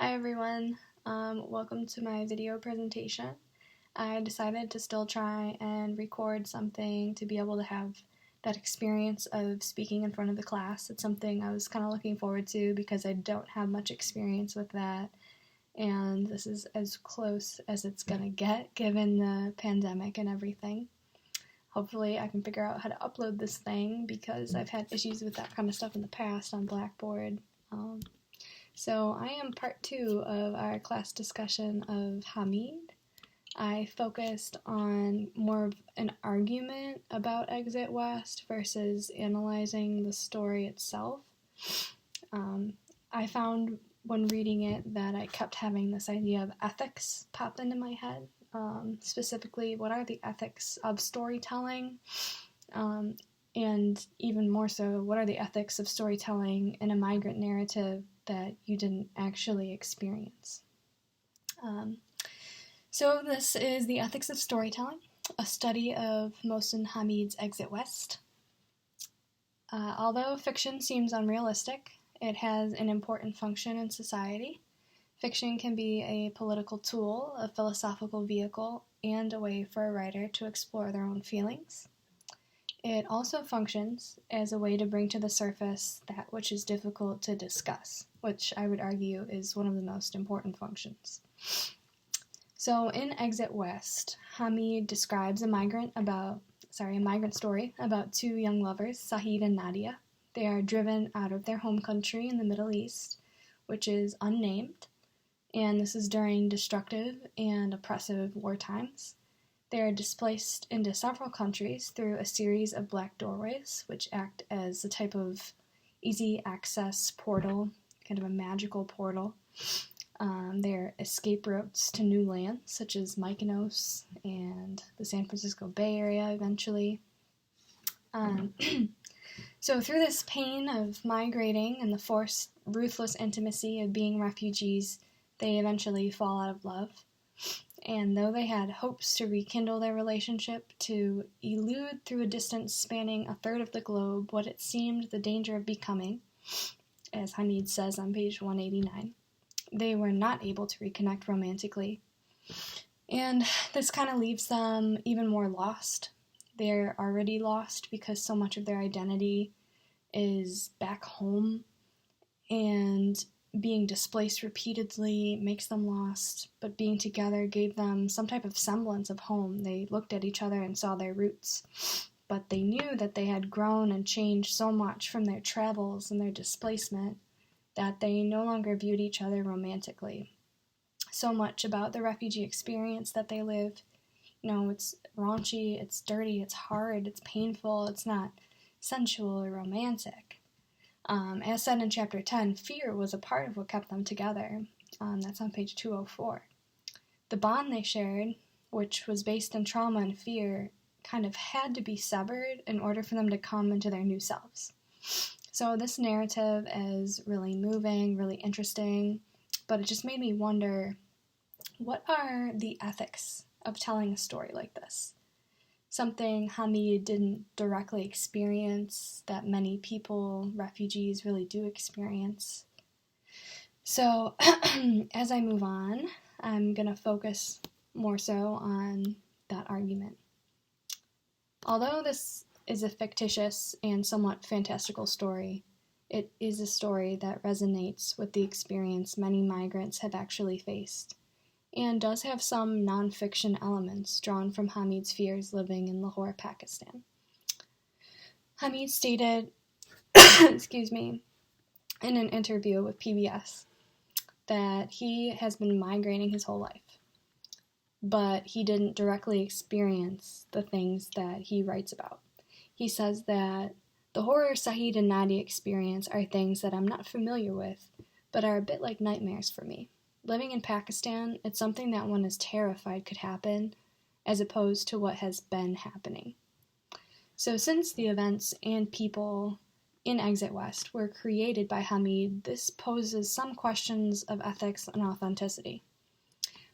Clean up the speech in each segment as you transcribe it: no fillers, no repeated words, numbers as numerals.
Hi everyone, welcome to my video presentation. I decided to still try and record something to be able to have that experience of speaking in front of the class. It's something I was kind of looking forward to because I don't have much experience with that, and this is as close as it's gonna get given the pandemic and everything. Hopefully I can figure out how to upload this thing because I've had issues with that kind of stuff in the past on Blackboard. So I am part 2 of our class discussion of Hamid. I focused on more of an argument about Exit West versus analyzing the story itself. I found when reading it that I kept having this idea of ethics pop into my head. Specifically, what are the ethics of storytelling? And even more so, what are the ethics of storytelling in a migrant narrative that you didn't actually experience? So this is The Ethics of Storytelling, a study of Mohsin Hamid's Exit West. Although fiction seems unrealistic, it has an important function in society. Fiction can be a political tool, a philosophical vehicle, and a way for a writer to explore their own feelings. It also functions as a way to bring to the surface that which is difficult to discuss, which I would argue is one of the most important functions. So in Exit West, Hamid describes a migrant story about two young lovers, Sahid and Nadia. They are driven out of their home country in the Middle East, which is unnamed, and this is during destructive and oppressive war times. They are displaced into several countries through a series of black doorways, which act as a type of easy access portal, kind of a magical portal. They're escape routes to new lands, such as Mykonos and the San Francisco Bay Area eventually. So through this pain of migrating and the forced, ruthless intimacy of being refugees, they eventually fall out of love. And though they had hopes to rekindle their relationship, to elude through a distance spanning a third of the globe what it seemed the danger of becoming, as Hamid says on page 189, they were not able to reconnect romantically. And this kind of leaves them even more lost. They're already lost because so much of their identity is back home, and being displaced repeatedly makes them lost, but being together gave them some type of semblance of home. They looked at each other and saw their roots, but they knew that they had grown and changed so much from their travels and their displacement that they no longer viewed each other romantically. So much about the refugee experience that they lived, it's raunchy, it's dirty, it's hard, it's painful, it's not sensual or romantic. As said in chapter 10, fear was a part of what kept them together. That's on page 204. The bond they shared, which was based on trauma and fear, kind of had to be severed in order for them to come into their new selves. So this narrative is really moving, really interesting, but it just made me wonder, what are the ethics of telling a story like this? Something Hamid didn't directly experience that many people, refugees, really do experience. So as I move on, I'm going to focus more so on that argument. Although this is a fictitious and somewhat fantastical story, it is a story that resonates with the experience many migrants have actually faced, and does have some non-fiction elements drawn from Hamid's fears living in Lahore, Pakistan. Hamid stated, in an interview with PBS, that he has been migrating his whole life, but he didn't directly experience the things that he writes about. He says that the horror Sahid and Nadia experience are things that I'm not familiar with, but are a bit like nightmares for me. Living in Pakistan, it's something that one is terrified could happen, as opposed to what has been happening. So since the events and people in Exit West were created by Hamid, this poses some questions of ethics and authenticity.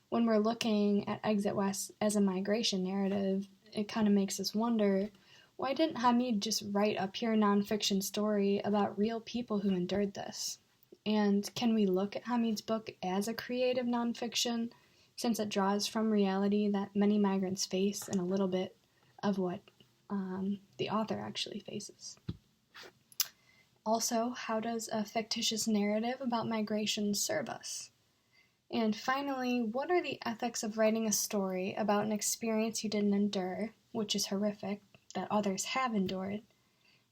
When we're looking at Exit West as a migration narrative, it kind of makes us wonder, why didn't Hamid just write a pure nonfiction story about real people who endured this? And can we look at Hamid's book as a creative nonfiction, since it draws from reality that many migrants face and a little bit of what the author actually faces? Also, how does a fictitious narrative about migration serve us? And finally, what are the ethics of writing a story about an experience you didn't endure, which is horrific, that others have endured,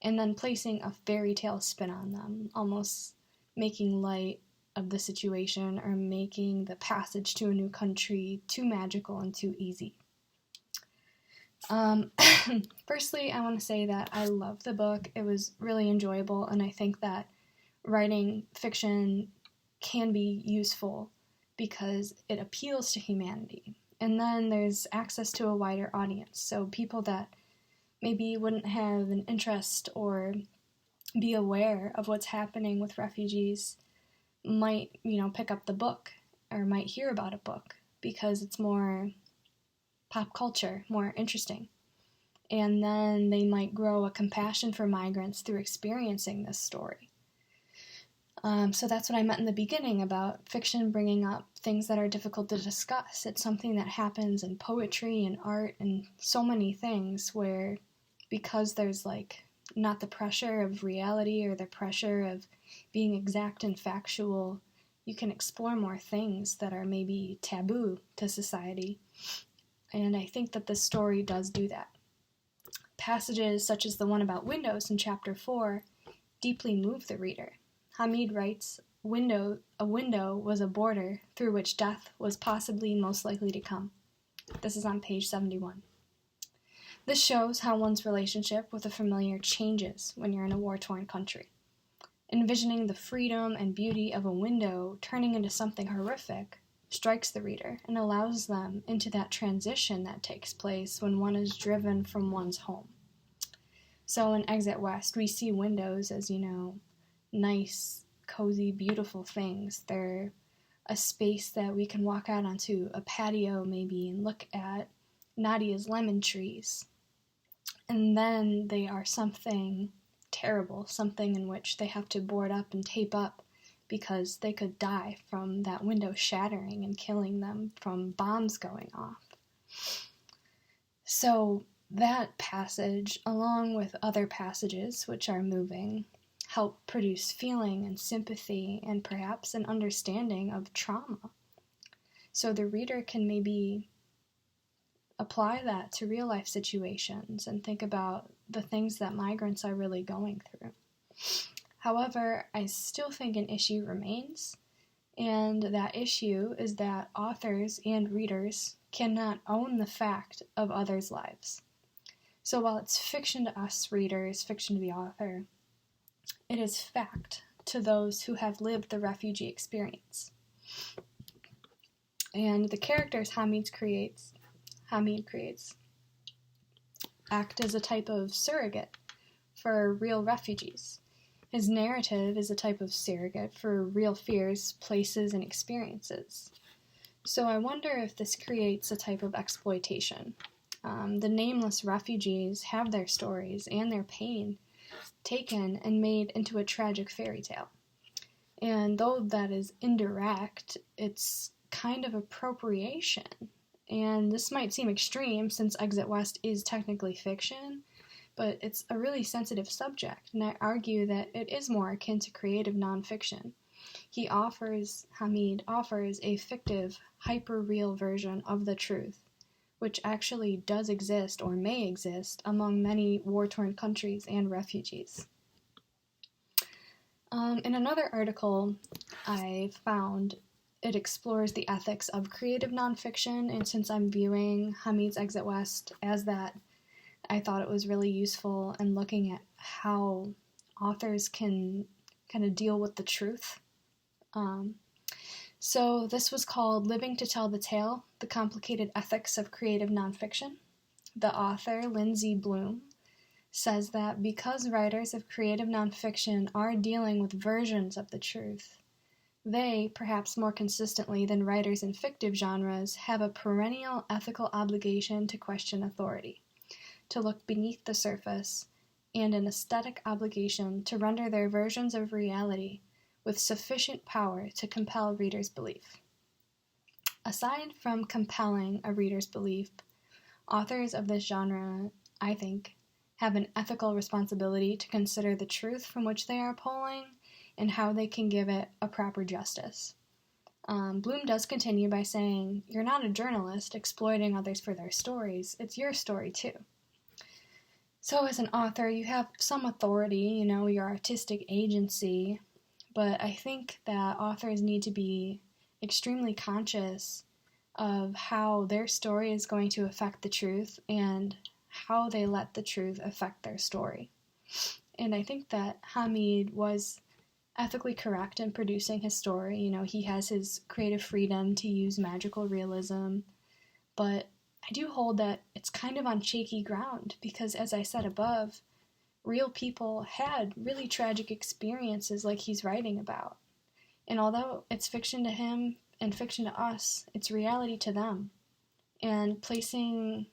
and then placing a fairy tale spin on them, almost making light of the situation or making the passage to a new country too magical and too easy? Firstly, I want to say that I love the book. It was really enjoyable, and I think that writing fiction can be useful because it appeals to humanity. And then there's access to a wider audience, so people that maybe wouldn't have an interest or be aware of what's happening with refugees might, pick up the book or might hear about a book because it's more pop culture, more interesting. And then they might grow a compassion for migrants through experiencing this story. So that's what I meant in the beginning about fiction bringing up things that are difficult to discuss. It's something that happens in poetry and art and so many things where, because there's not the pressure of reality or the pressure of being exact and factual, you can explore more things that are maybe taboo to society. And I think that this story does do that. Passages such as the one about windows in chapter 4 deeply move the reader. Hamid writes, a window was a border through which death was possibly most likely to come. This is on page 71. This shows how one's relationship with the familiar changes when you're in a war-torn country. Envisioning the freedom and beauty of a window turning into something horrific strikes the reader and allows them into that transition that takes place when one is driven from one's home. So in Exit West, we see windows as, nice, cozy, beautiful things. They're a space that we can walk out onto a patio maybe and look at Nadia's lemon trees. And then they are something terrible, something in which they have to board up and tape up because they could die from that window shattering and killing them from bombs going off. So that passage, along with other passages which are moving, help produce feeling and sympathy and perhaps an understanding of trauma. So the reader can maybe apply that to real life situations and think about the things that migrants are really going through. However, I still think an issue remains, and that issue is that authors and readers cannot own the fact of others' lives. So while it's fiction to us readers, fiction to the author, it is fact to those who have lived the refugee experience. And the characters Hamid creates act as a type of surrogate for real refugees. His narrative is a type of surrogate for real fears, places, and experiences. So I wonder if this creates a type of exploitation. The nameless refugees have their stories and their pain taken and made into a tragic fairy tale. And though that is indirect, it's kind of appropriation. And this might seem extreme since Exit West is technically fiction, but it's a really sensitive subject, and I argue that it is more akin to creative nonfiction. Hamid offers a fictive, hyper-real version of the truth, which actually does exist or may exist among many war-torn countries and refugees. In another article I found, it explores the ethics of creative nonfiction, and since I'm viewing Hamid's Exit West as that, I thought it was really useful in looking at how authors can kind of deal with the truth. So this was called Living to Tell the Tale, The Complicated Ethics of Creative Nonfiction. The author, Lindsay Bloom, says that because writers of creative nonfiction are dealing with versions of the truth, they, perhaps more consistently than writers in fictive genres, have a perennial ethical obligation to question authority, to look beneath the surface, and an aesthetic obligation to render their versions of reality with sufficient power to compel readers' belief. Aside from compelling a reader's belief, authors of this genre, I think, have an ethical responsibility to consider the truth from which they are pulling and how they can give it a proper justice. Bloom does continue by saying, "You're not a journalist exploiting others for their stories, it's your story too." So as an author, you have some authority, your artistic agency, but I think that authors need to be extremely conscious of how their story is going to affect the truth and how they let the truth affect their story. And I think that Hamid was ethically correct in producing his story. He has his creative freedom to use magical realism, but I do hold that it's kind of on shaky ground because, as I said above, real people had really tragic experiences like he's writing about. And although it's fiction to him and fiction to us, it's reality to them. And placing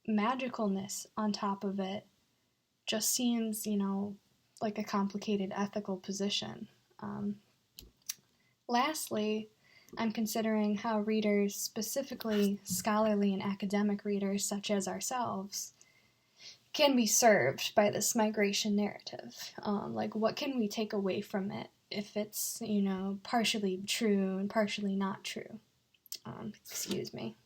magicalness on top of it just seems, like a complicated ethical position. Lastly, I'm considering how readers, specifically scholarly and academic readers such as ourselves, can be served by this migration narrative. What can we take away from it if it's, partially true and partially not true? Excuse me.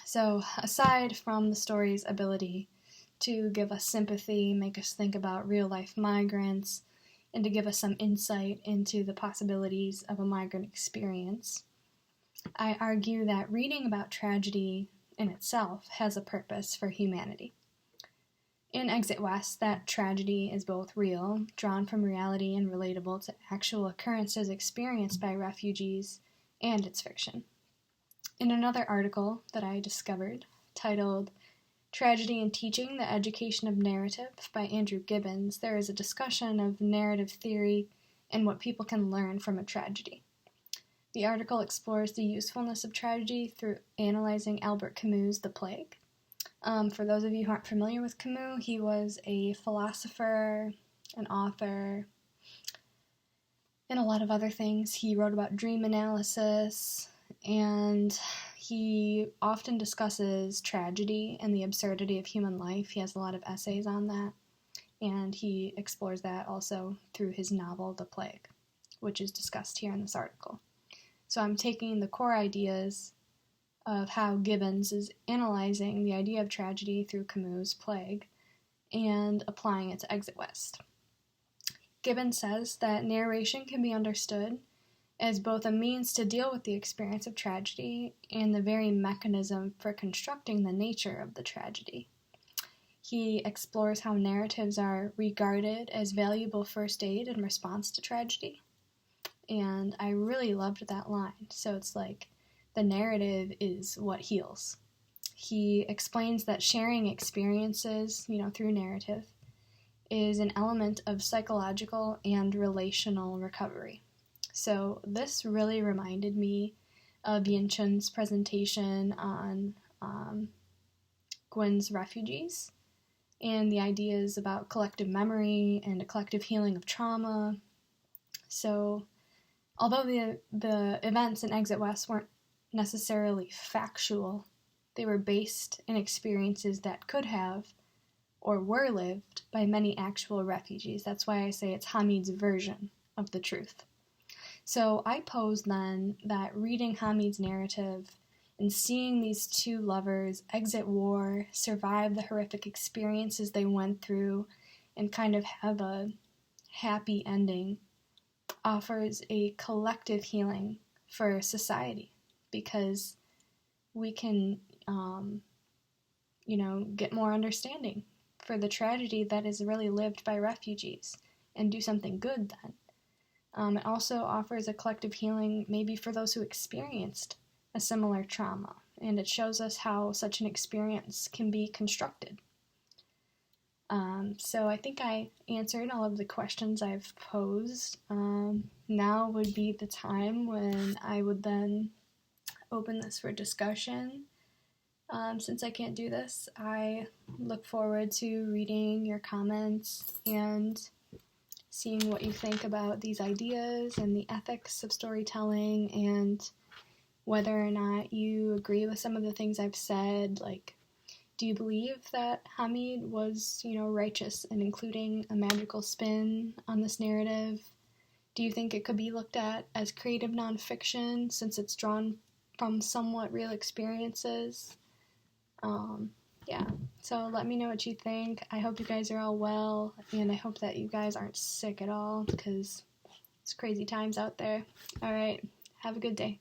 So, aside from the story's ability to give us sympathy, make us think about real-life migrants, and to give us some insight into the possibilities of a migrant experience, I argue that reading about tragedy in itself has a purpose for humanity. In Exit West, that tragedy is both real, drawn from reality and relatable to actual occurrences experienced by refugees, and it's fiction. In another article that I discovered, titled Tragedy in Teaching, the Education of Narrative by Andrew Gibbons, there is a discussion of narrative theory and what people can learn from a tragedy. The article explores the usefulness of tragedy through analyzing Albert Camus' The Plague. For those of you who aren't familiar with Camus, he was a philosopher, an author, and a lot of other things. He wrote about dream analysis, and he often discusses tragedy and the absurdity of human life. He has a lot of essays on that, and he explores that also through his novel, The Plague, which is discussed here in this article. So I'm taking the core ideas of how Gibbons is analyzing the idea of tragedy through Camus' Plague and applying it to Exit West. Gibbons says that narration can be understood as both a means to deal with the experience of tragedy and the very mechanism for constructing the nature of the tragedy. He explores how narratives are regarded as valuable first aid in response to tragedy, and I really loved that line. So it's like the narrative is what heals. He explains that sharing experiences, through narrative, is an element of psychological and relational recovery. So this really reminded me of Yin Chun's presentation on Gwen's refugees and the ideas about collective memory and a collective healing of trauma. So although the events in Exit West weren't necessarily factual, they were based in experiences that could have or were lived by many actual refugees. That's why I say it's Hamid's version of the truth. So I pose then that reading Hamid's narrative and seeing these two lovers exit war, survive the horrific experiences they went through, and kind of have a happy ending offers a collective healing for society, because we can, get more understanding for the tragedy that is really lived by refugees and do something good then. It also offers a collective healing maybe for those who experienced a similar trauma, and it shows us how such an experience can be constructed. So I think I answered all of the questions I've posed. Now would be the time when I would then open this for discussion Since I can't do this, I look forward to reading your comments and seeing what you think about these ideas and the ethics of storytelling, and whether or not you agree with some of the things I've said. Like, do you believe that Hamid was, righteous in including a magical spin on this narrative? Do you think it could be looked at as creative nonfiction since it's drawn from somewhat real experiences? Yeah, so let me know what you think. I hope you guys are all well, and I hope that you guys aren't sick at all, because it's crazy times out there. Alright, have a good day.